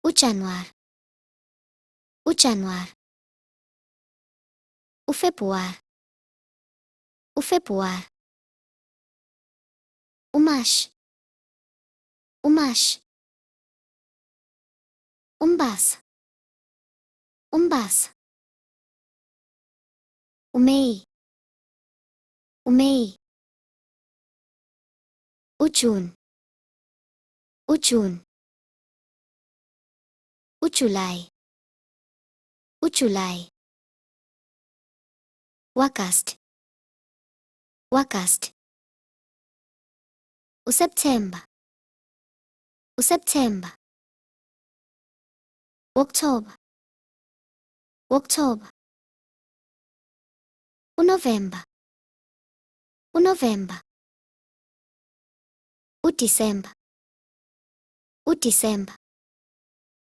uJanuwari, uJanuwari, uFebhuwari, uFebhuwari, uMashi, uMashi, uMbasa, uMbasa, uMeyi, uMeyi, uJuni, uJuni, uJulayi, uJulayi, uAgasti, uAgasti, uSepthemba, uSepthemba, uOkthoba, uOkthoba, uNovemba, uNovemba, uDisemba, uDisemba.